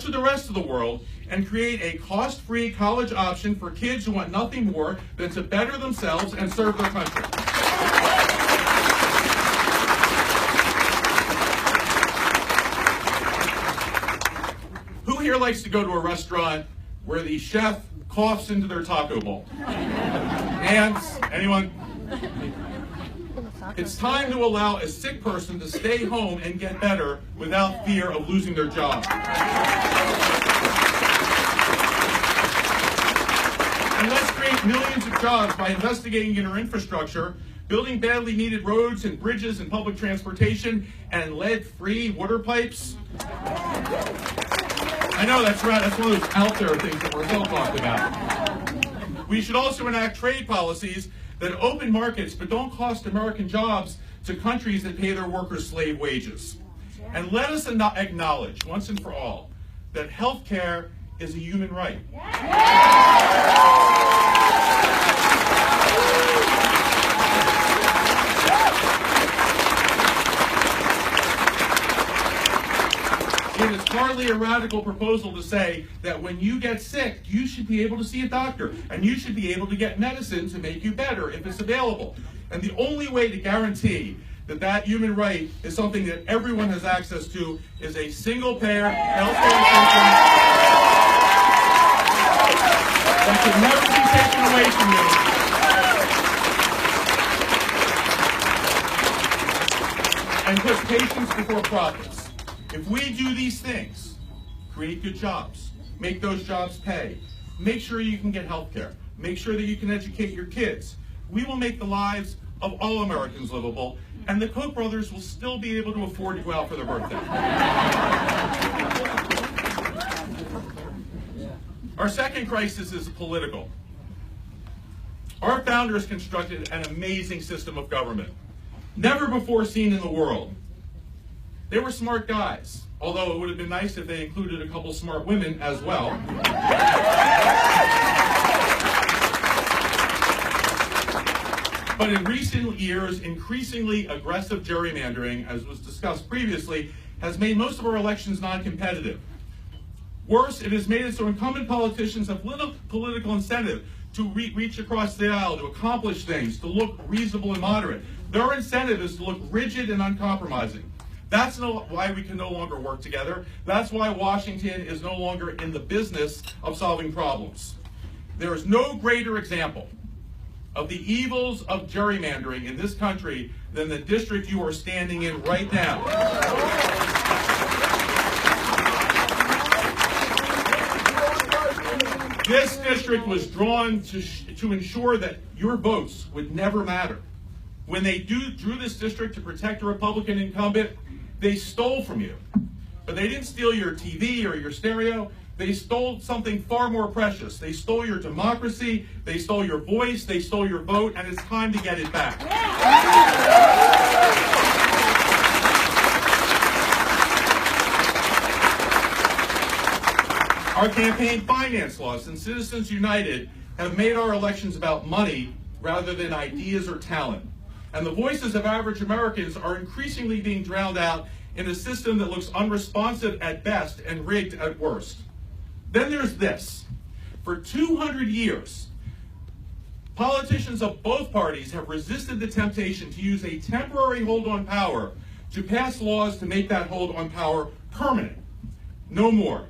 much of the rest of the world and create a cost-free college option for kids who want nothing more than to better themselves and serve their country. Who here likes to go to a restaurant where the chef coughs into their taco bowl? Hands? Anyone? It's time to allow a sick person to stay home and get better without fear of losing their job. And let's create millions of jobs by investigating in our infrastructure, building badly needed roads and bridges and public transportation, and lead-free water pipes. I know that's right, that's one of those out there things that we're still talking about. We should also enact trade policies that open markets but don't cost American jobs to countries that pay their workers slave wages. And let us acknowledge, once and for all, that health care is a human right. It is hardly a radical proposal to say that when you get sick, you should be able to see a doctor, and you should be able to get medicine to make you better if it's available. And the only way to guarantee that that human right is something that everyone has access to is a single-payer health care system that can never be taken away from you and puts patients before profits. If we do these things, create good jobs, make those jobs pay, make sure you can get health care, make sure that you can educate your kids, we will make the lives of all Americans livable, and the Koch brothers will still be able to afford to go out for their birthday. Our second crisis is political. Our founders constructed an amazing system of government, never before seen in the world. They were smart guys, although it would have been nice if they included a couple smart women as well. But in recent years, increasingly aggressive gerrymandering, as was discussed previously, has made most of our elections non-competitive. Worse, it has made it so incumbent politicians have little political incentive to reach across the aisle, to accomplish things, to look reasonable and moderate. Their incentive is to look rigid and uncompromising. That's why we can no longer work together. That's why Washington is no longer in the business of solving problems. There is no greater example of the evils of gerrymandering in this country than the district you are standing in right now. This district was drawn to ensure that your votes would never matter. When they drew this district to protect a Republican incumbent, they stole from you. But they didn't steal your TV or your stereo. They stole something far more precious. They stole your democracy, they stole your voice, they stole your vote, and it's time to get it back. Our campaign finance laws and Citizens United have made our elections about money rather than ideas or talent. And the voices of average Americans are increasingly being drowned out in a system that looks unresponsive at best and rigged at worst. Then there's this. For 200 years, politicians of both parties have resisted the temptation to use a temporary hold on power to pass laws to make that hold on power permanent. No more.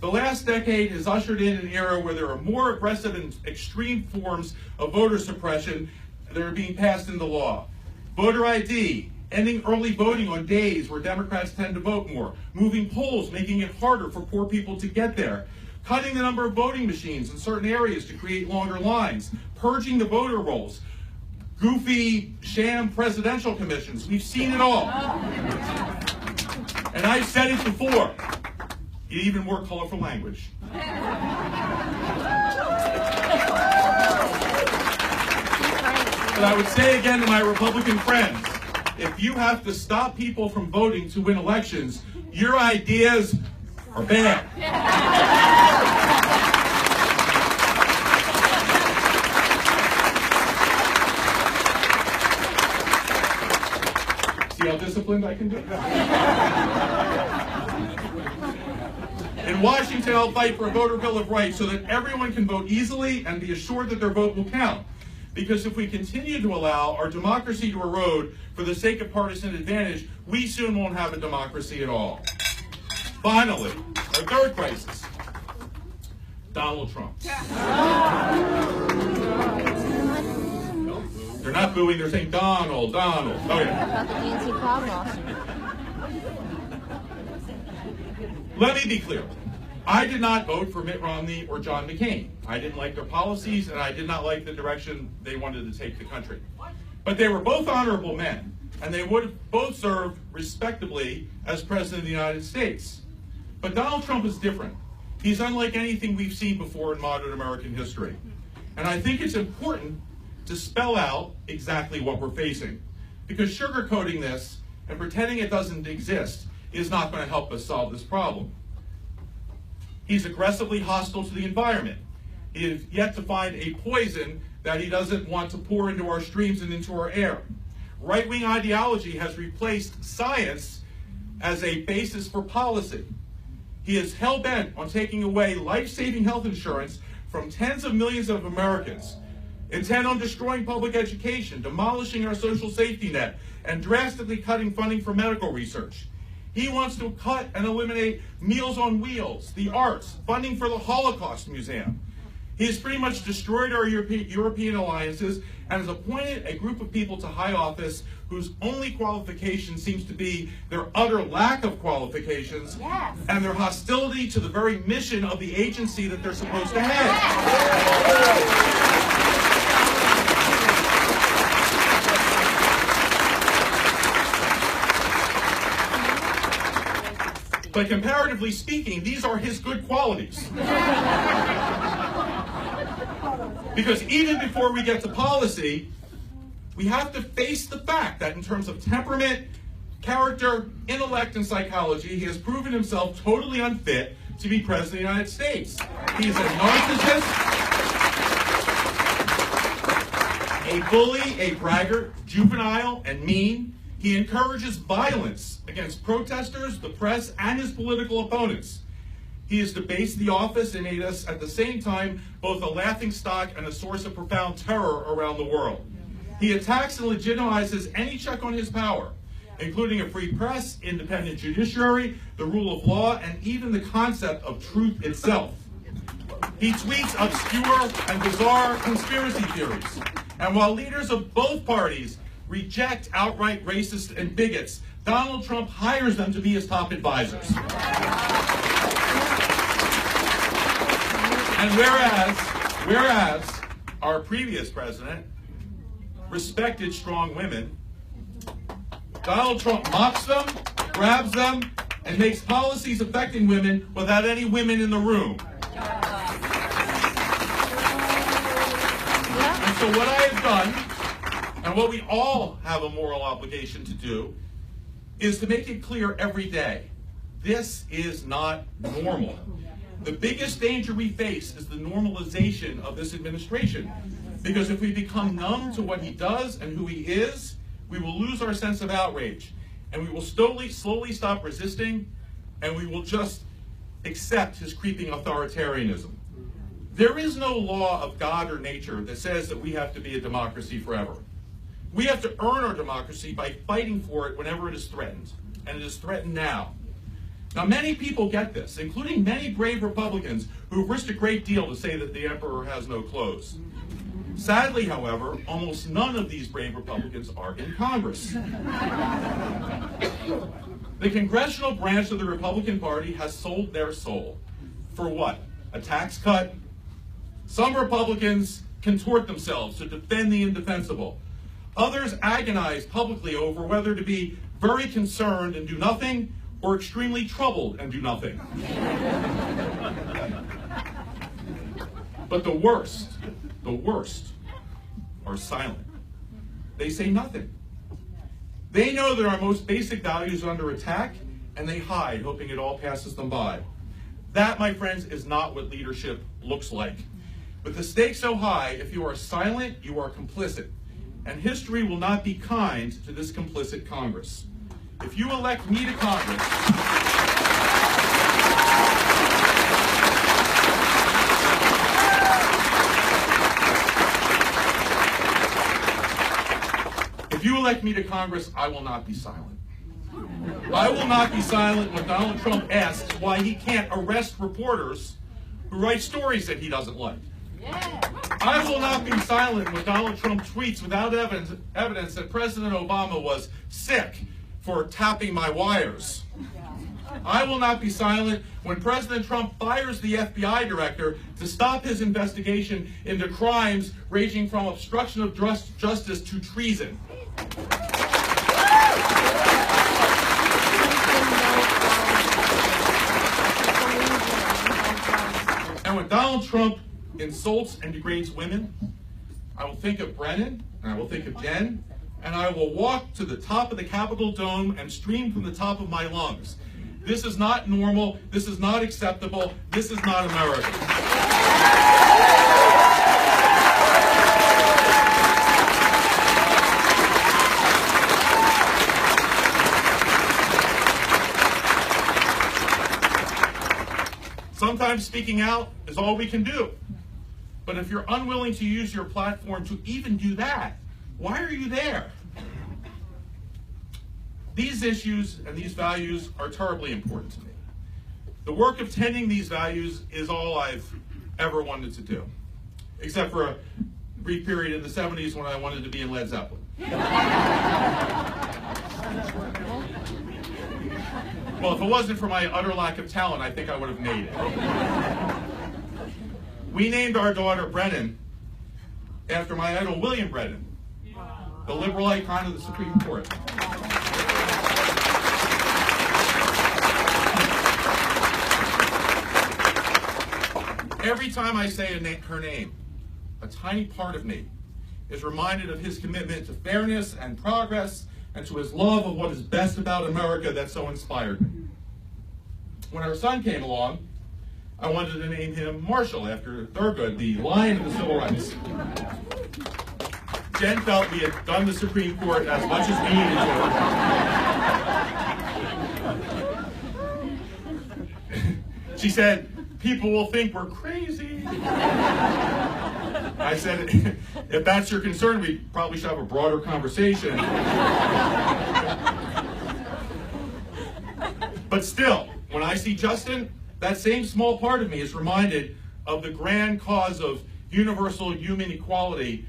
The last decade has ushered in an era where there are more aggressive and extreme forms of voter suppression that are being passed into law. Voter ID, ending early voting on days where Democrats tend to vote more, moving polls, making it harder for poor people to get there, cutting the number of voting machines in certain areas to create longer lines, purging the voter rolls, goofy sham presidential commissions. We've seen it all. And I've said it before, in even more colorful language. But I would say again to my Republican friends, if you have to stop people from voting to win elections, your ideas are bad. See how disciplined I can be? In Washington, I'll fight for a voter bill of rights so that everyone can vote easily and be assured that their vote will count. Because if we continue to allow our democracy to erode for the sake of partisan advantage, we soon won't have a democracy at all. Finally, our third crisis, Donald Trump. They're not booing, they're saying Donald, Donald. Oh yeah. Let me be clear. I did not vote for Mitt Romney or John McCain. I didn't like their policies, and I did not like the direction they wanted to take the country. But they were both honorable men, and they would have both served respectably as President of the United States. But Donald Trump is different. He's unlike anything we've seen before in modern American history. And I think it's important to spell out exactly what we're facing, because sugarcoating this and pretending it doesn't exist is not going to help us solve this problem. He's aggressively hostile to the environment. He is yet to find a poison that he doesn't want to pour into our streams and into our air. Right-wing ideology has replaced science as a basis for policy. He is hell-bent on taking away life-saving health insurance from tens of millions of Americans, intent on destroying public education, demolishing our social safety net, and drastically cutting funding for medical research. He wants to cut and eliminate Meals on Wheels, the arts, funding for the Holocaust Museum. He has pretty much destroyed our European alliances and has appointed a group of people to high office whose only qualification seems to be their utter lack of qualifications and their hostility to the very mission of the agency that they're supposed to have. But comparatively speaking, these are his good qualities. Because even before we get to policy, we have to face the fact that in terms of temperament, character, intellect, and psychology, he has proven himself totally unfit to be President of the United States. He's a narcissist, a bully, a braggart, juvenile, and mean. He encourages violence against protesters, the press, and his political opponents. He has debased the office and made us, at the same time, both a laughingstock and a source of profound terror around the world. He attacks and legitimizes any check on his power, including a free press, independent judiciary, the rule of law, and even the concept of truth itself. He tweets obscure and bizarre conspiracy theories. And while leaders of both parties reject outright racists and bigots, Donald Trump hires them to be his top advisors. And whereas our previous president respected strong women, Donald Trump mocks them, grabs them, and makes policies affecting women without any women in the room. And so what I have done, and what we all have a moral obligation to do, is to make it clear every day, this is not normal. The biggest danger we face is the normalization of this administration. Because if we become numb to what he does and who he is, we will lose our sense of outrage. And we will slowly stop resisting, and we will just accept his creeping authoritarianism. There is no law of God or nature that says that we have to be a democracy forever. We have to earn our democracy by fighting for it whenever it is threatened, and it is threatened now. Now, many people get this, including many brave Republicans who have risked a great deal to say that the emperor has no clothes. Sadly, however, almost none of these brave Republicans are in Congress. The congressional branch of the Republican Party has sold their soul. For what? A tax cut? Some Republicans contort themselves to defend the indefensible. Others agonize publicly over whether to be very concerned and do nothing or extremely troubled and do nothing. But the worst are silent. They say nothing. They know that our most basic values are under attack, and they hide, hoping it all passes them by. That, my friends, is not what leadership looks like. With the stakes so high, if you are silent, you are complicit. And history will not be kind to this complicit Congress. If you elect me to Congress, elect me to Congress, I will not be silent. I will not be silent when Donald Trump asks why he can't arrest reporters who write stories that he doesn't like. I will not be silent when Donald Trump tweets without evidence that President Obama was sick for tapping my wires. I will not be silent when President Trump fires the FBI director to stop his investigation into crimes ranging from obstruction of justice to treason. And when Donald Trump insults and degrades women, I will think of Brennan, and I will think of Jen, and I will walk to the top of the Capitol dome and scream from the top of my lungs. This is not normal. This is not acceptable. This is not America. Sometimes speaking out is all we can do. But if you're unwilling to use your platform to even do that, why are you there? These issues and these values are terribly important to me. The work of tending these values is all I've ever wanted to do, except for a brief period in the 70s when I wanted to be in Led Zeppelin. Well, if it wasn't for my utter lack of talent, I think I would have made it. We named our daughter Brennan after my idol William Brennan, the liberal icon of the Supreme Court. Every time I say her name, a tiny part of me is reminded of his commitment to fairness and progress and to his love of what is best about America that so inspired me. When our son came along, I wanted to name him Marshall after Thurgood, the lion of the civil rights. Jen felt we had done the Supreme Court as much as we needed to. She said, people will think we're crazy. I said, if that's your concern, we probably should have a broader conversation. But still, when I see Justin, that same small part of me is reminded of the grand cause of universal human equality